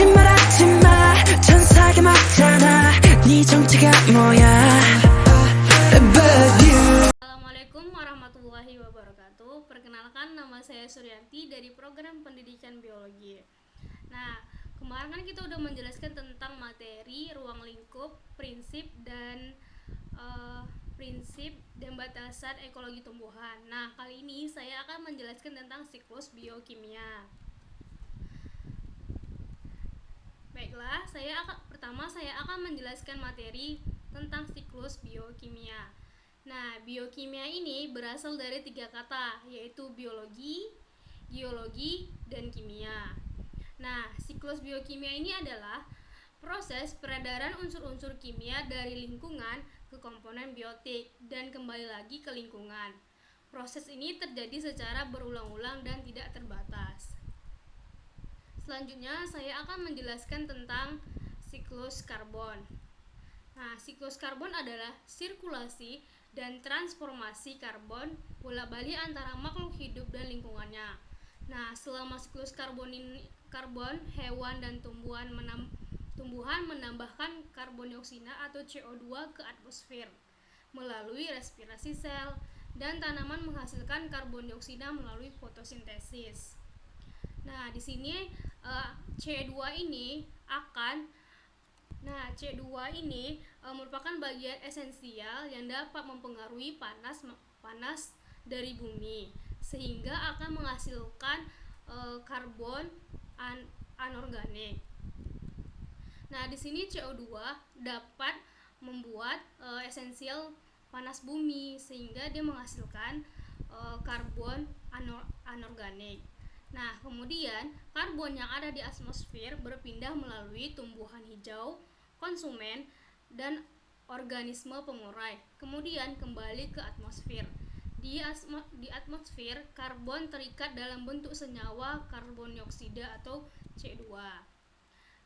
거짓말하지 마 천사가 맞잖아 네 정체가 뭐야 But you Assalamualaikum warahmatullahi wabarakatuh. Perkenalkan, nama saya Suryanti dari program pendidikan biologi. Nah, kemarin kan kita udah menjelaskan tentang materi, ruang lingkup, prinsip dan batasan ekologi tumbuhan. Nah, kali ini saya akan menjelaskan tentang siklus biokimia. Baiklah, saya akan menjelaskan materi tentang siklus biokimia. Nah, biokimia ini berasal dari 3 kata, yaitu biologi, geologi, dan kimia. Nah, siklus biokimia ini adalah proses peredaran unsur-unsur kimia dari lingkungan ke komponen biotik dan kembali lagi ke lingkungan. Proses ini terjadi secara berulang-ulang dan tidak terbatas. Selanjutnya, saya akan menjelaskan tentang siklus karbon. Nah, siklus karbon adalah sirkulasi dan transformasi karbon bolak-balik antara makhluk hidup dan lingkungannya. Nah, selama siklus karbon, hewan dan tumbuhan menambahkan karbon dioksida atau CO2 ke atmosfer melalui respirasi sel, dan tanaman menghasilkan karbon dioksida melalui fotosintesis. Nah, di sini C2 ini merupakan bagian esensial yang dapat mempengaruhi panas dari bumi sehingga akan menghasilkan karbon anorganik. Nah, di sini CO2 dapat membuat esensial panas bumi sehingga dia menghasilkan karbon anorganik. Nah, kemudian karbon yang ada di atmosfer berpindah melalui tumbuhan hijau, konsumen, dan organisme pengurai, kemudian kembali ke atmosfer. Di atmosfer, karbon terikat dalam bentuk senyawa karbon dioksida atau C2.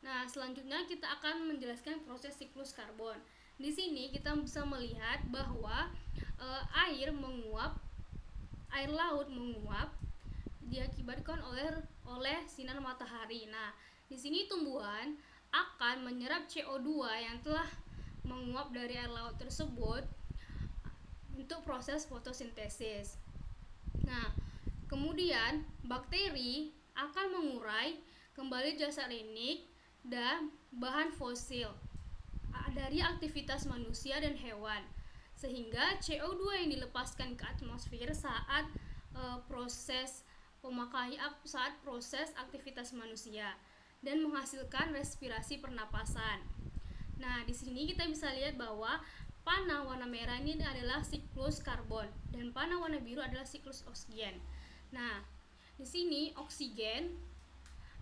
Nah, selanjutnya kita akan menjelaskan proses siklus karbon. Di sini kita bisa melihat bahwa air laut menguap diakibatkan oleh sinar matahari. Nah, di sini tumbuhan akan menyerap CO2 yang telah menguap dari air laut tersebut untuk proses fotosintesis. Nah, kemudian bakteri akan mengurai kembali zat organik dan bahan fosil dari aktivitas manusia dan hewan, sehingga CO2 yang dilepaskan ke atmosfer saat proses aktivitas manusia dan menghasilkan respirasi pernapasan. Nah, di sini kita bisa lihat bahwa panah warna merah ini adalah siklus karbon dan panah warna biru adalah siklus oksigen. Nah, di sini oksigen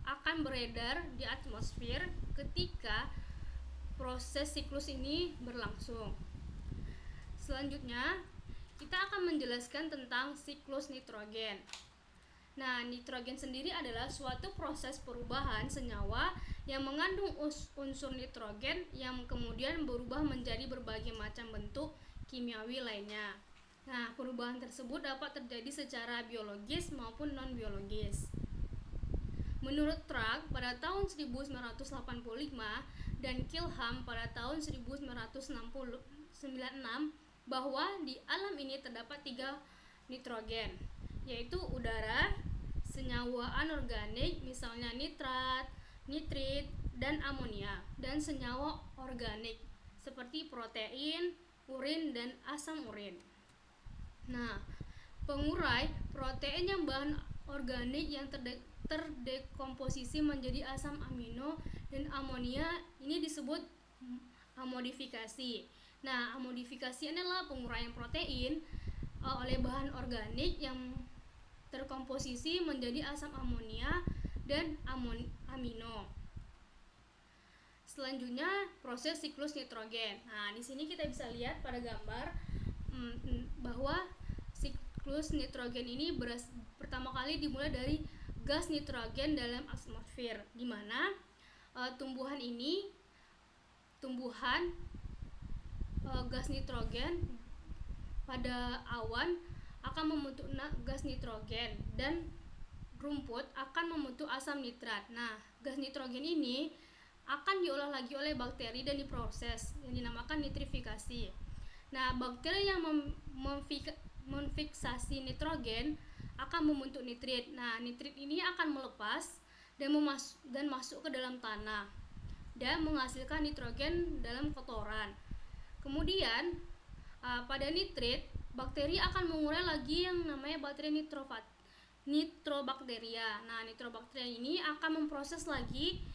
akan beredar di atmosfer ketika proses siklus ini berlangsung. Selanjutnya, kita akan menjelaskan tentang siklus nitrogen. Nah, nitrogen sendiri adalah suatu proses perubahan senyawa yang mengandung unsur nitrogen yang kemudian berubah menjadi berbagai macam bentuk kimiawi lainnya. Nah, perubahan tersebut dapat terjadi secara biologis maupun non-biologis. Menurut Traag pada tahun 1985 dan Kilham pada tahun 1996 bahwa di alam ini terdapat 3 nitrogen, yaitu udara, senyawa anorganik misalnya nitrat, nitrit, dan amonia, dan senyawa organik seperti protein, urin, dan asam urin. Nah, pengurai protein yang bahan organik yang terdekomposisi menjadi asam amino dan amonia ini disebut amodifikasi. Nah, amodifikasi adalah penguraian protein oleh bahan organik yang terkomposisi menjadi asam amonia dan amino. Selanjutnya, proses siklus nitrogen. Nah, di sini kita bisa lihat pada gambar bahwa siklus nitrogen ini pertama kali dimulai dari gas nitrogen dalam atmosfer, di mana gas nitrogen pada awan akan membentuk gas nitrogen dan rumput akan membentuk asam nitrat. Nah, gas nitrogen ini akan diolah lagi oleh bakteri dan diproses yang dinamakan nitrifikasi. Nah, bakteri yang memfiksasi nitrogen akan membentuk nitrit. Nah, nitrit ini akan melepas dan masuk ke dalam tanah dan menghasilkan nitrogen dalam kotoran. Kemudian pada nitrit, bakteri akan mengurai lagi yang namanya bakteri nitrobakteria. Nah, nitrobakteria ini akan memproses lagi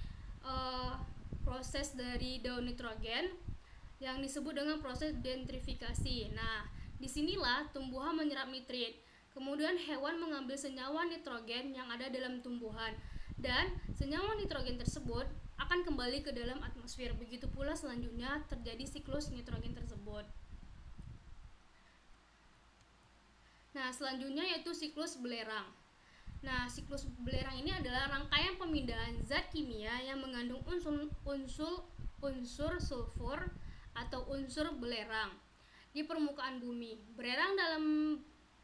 proses dari daun nitrogen yang disebut dengan proses denitrifikasi. Nah, disinilah tumbuhan menyerap nitrit. Kemudian hewan mengambil senyawa nitrogen yang ada dalam tumbuhan dan senyawa nitrogen tersebut akan kembali ke dalam atmosfer. Begitu pula selanjutnya terjadi siklus nitrogen tersebut. Nah, selanjutnya yaitu siklus belerang. Nah, siklus belerang ini adalah rangkaian pemindahan zat kimia yang mengandung unsur sulfur atau unsur belerang di permukaan bumi. Belerang dalam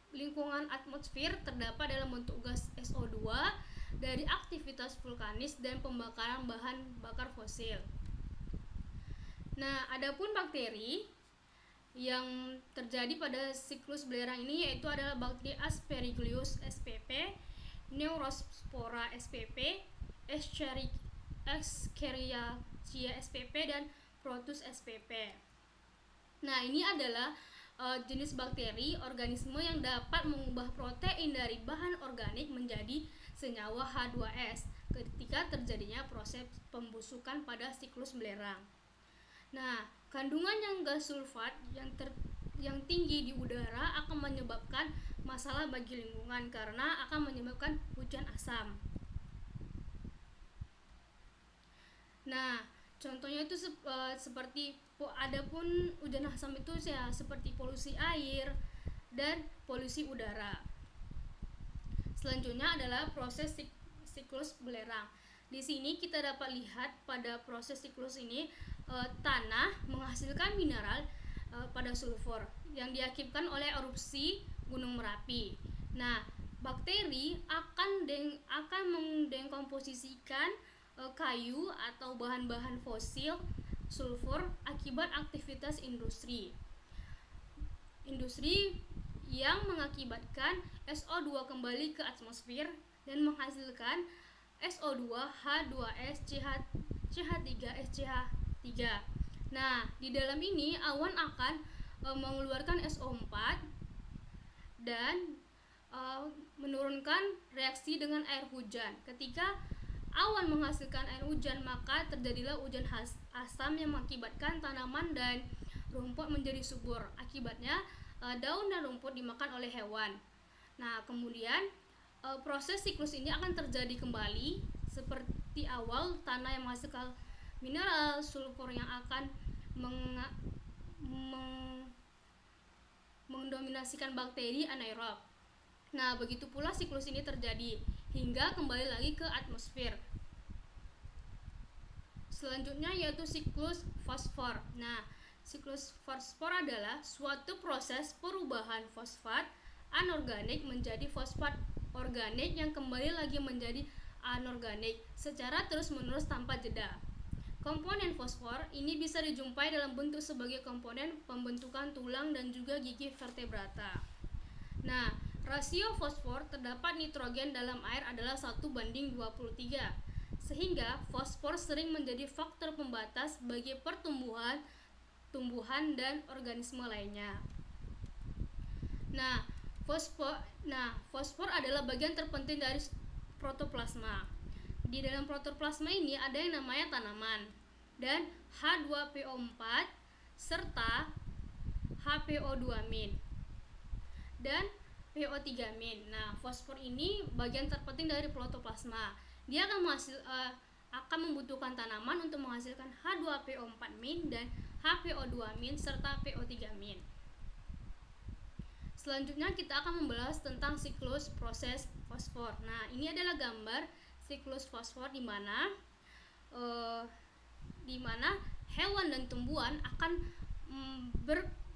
lingkungan atmosfer terdapat dalam bentuk gas SO2 dari aktivitas vulkanis dan pembakaran bahan bakar fosil. Nah, adapun bakteri yang terjadi pada siklus belerang ini yaitu adalah bakteri Aspergillus spp, Neurospora spp, Escherichia spp dan Protus spp. Nah, ini adalah jenis bakteri organisme yang dapat mengubah protein dari bahan organik menjadi senyawa H2S ketika terjadinya proses pembusukan pada siklus belerang. Nah, kandungan yang gas sulfat yang tinggi di udara akan menyebabkan masalah bagi lingkungan karena akan menyebabkan hujan asam. Nah, contohnya itu seperti adapun hujan asam itu seperti polusi air dan polusi udara. Selanjutnya adalah proses siklus belerang. Di sini kita dapat lihat pada proses siklus ini tanah menghasilkan mineral pada sulfur yang diakibatkan oleh erupsi Gunung Merapi. Nah, bakteri akan mendengkomposisikan kayu atau bahan-bahan fosil sulfur akibat aktivitas industri yang mengakibatkan SO2 kembali ke atmosfer dan menghasilkan SO2, H2S, CH3, SCH3. Nah, di dalam ini awan akan mengeluarkan SO4 dan menurunkan reaksi dengan air hujan. Ketika awan menghasilkan air hujan, maka terjadilah hujan asam yang mengakibatkan tanaman dan rumput menjadi subur. Akibatnya daun dan rumput dimakan oleh hewan. Nah, kemudian proses siklus ini akan terjadi kembali seperti awal, tanah yang menghasilkan mineral sulfur yang akan mendominasikan bakteri anaerob. Nah, begitu pula siklus ini terjadi hingga kembali lagi ke atmosfer. Selanjutnya yaitu siklus fosfor. Nah, siklus fosfor adalah suatu proses perubahan fosfat anorganik menjadi fosfat organik yang kembali lagi menjadi anorganik secara terus-menerus tanpa jeda. Komponen fosfor ini bisa dijumpai dalam bentuk sebagai komponen pembentukan tulang dan juga gigi vertebrata. Nah, rasio fosfor terdapat nitrogen dalam air adalah 1:23, sehingga fosfor sering menjadi faktor pembatas bagi pertumbuhan, tumbuhan dan organisme lainnya. Nah, fosfor adalah bagian terpenting dari protoplasma. Di dalam protoplasma ini ada yang namanya tanaman dan H2PO4 serta HPO2- dan PO3-. Nah, fosfor ini bagian terpenting dari protoplasma. Dia akan membutuhkan tanaman untuk menghasilkan H2PO4- dan HPO2- serta PO3-. Selanjutnya kita akan membahas tentang siklus proses fosfor. Nah, ini adalah gambar siklus fosfor di mana hewan dan tumbuhan akan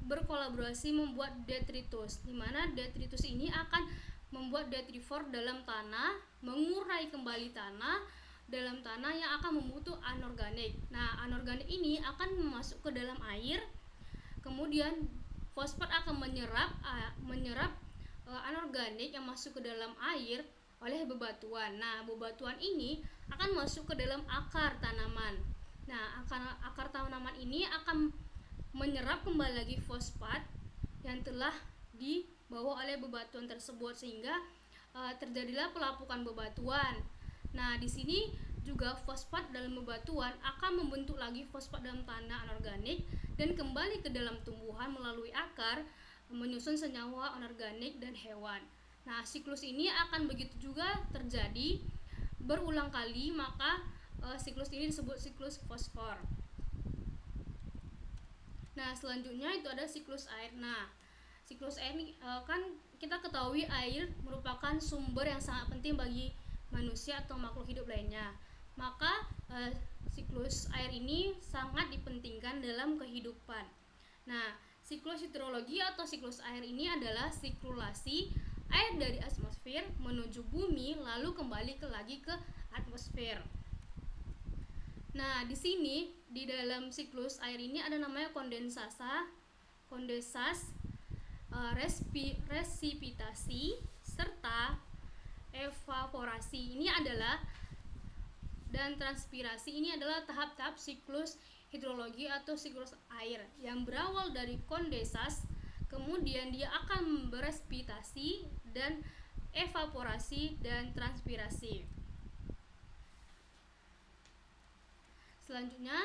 berkolaborasi membuat detritus, di mana detritus ini akan membuat detrifor dalam tanah, mengurai kembali tanah dalam tanah yang akan membentuk anorganik. Nah, anorganik ini akan masuk ke dalam air, kemudian fosfat akan menyerap anorganik yang masuk ke dalam air oleh bebatuan. Nah, bebatuan ini akan masuk ke dalam akar tanaman. Nah, akar tanaman ini akan menyerap kembali lagi fosfat yang telah dibawa oleh bebatuan tersebut, sehingga terjadilah pelapukan bebatuan. Nah, di sini juga fosfat dalam bebatuan akan membentuk lagi fosfat dalam tanah anorganik dan kembali ke dalam tumbuhan melalui akar, menyusun senyawa anorganik dan hewan. Nah, siklus ini akan begitu juga terjadi berulang kali, maka siklus ini disebut siklus fosfor. Nah, selanjutnya itu ada siklus air. Nah, siklus air ini kan kita ketahui air merupakan sumber yang sangat penting bagi manusia atau makhluk hidup lainnya. Maka siklus air ini sangat dipentingkan dalam kehidupan. Nah, siklus hidrologi atau siklus air ini adalah sirkulasi air dari atmosfer menuju bumi lalu kembali lagi ke atmosfer. Nah, di sini di dalam siklus air ini ada namanya resipitasi serta evaporasi. Ini adalah dan transpirasi. Ini adalah tahap-tahap siklus hidrologi atau siklus air yang berawal dari kondensasi, kemudian dia akan berespitasi dan evaporasi dan transpirasi. Selanjutnya,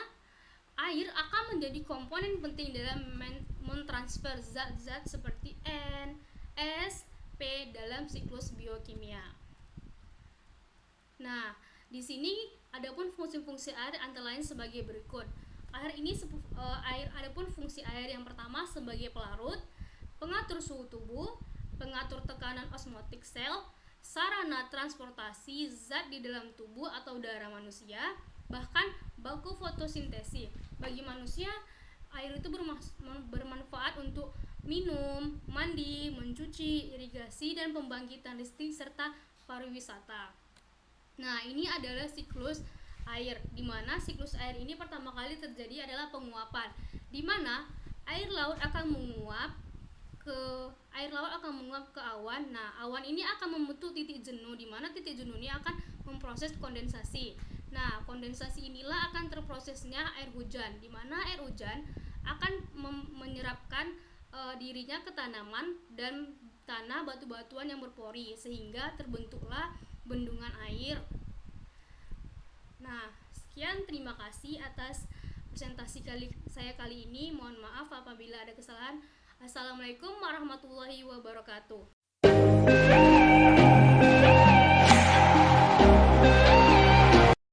air akan menjadi komponen penting dalam mentransfer zat-zat seperti N, S, P dalam siklus biokimia. Nah, di sini adapun fungsi-fungsi air antara lain sebagai berikut. Adapun fungsi air yang pertama sebagai pelarut, pengatur suhu tubuh, pengatur tekanan osmotik sel, sarana transportasi zat di dalam tubuh atau darah manusia, bahkan baku fotosintesis. Bagi manusia, air itu bermanfaat untuk minum, mandi, mencuci, irigasi, dan pembangkitan listrik serta pariwisata. Nah, ini adalah siklus air, di mana siklus air ini pertama kali terjadi adalah penguapan, di mana air laut akan menguap ke awan. Nah, awan ini akan membentuk titik jenuh, di mana titik jenuh ini akan memproses kondensasi. Nah, kondensasi inilah akan terprosesnya air hujan, di mana air hujan akan menyerapkan dirinya ke tanaman dan tanah batu-batuan yang berpori, sehingga terbentuklah bendungan air. Nah, sekian, terima kasih atas presentasi saya kali ini. Mohon maaf apabila ada kesalahan. Assalamualaikum warahmatullahi wabarakatuh.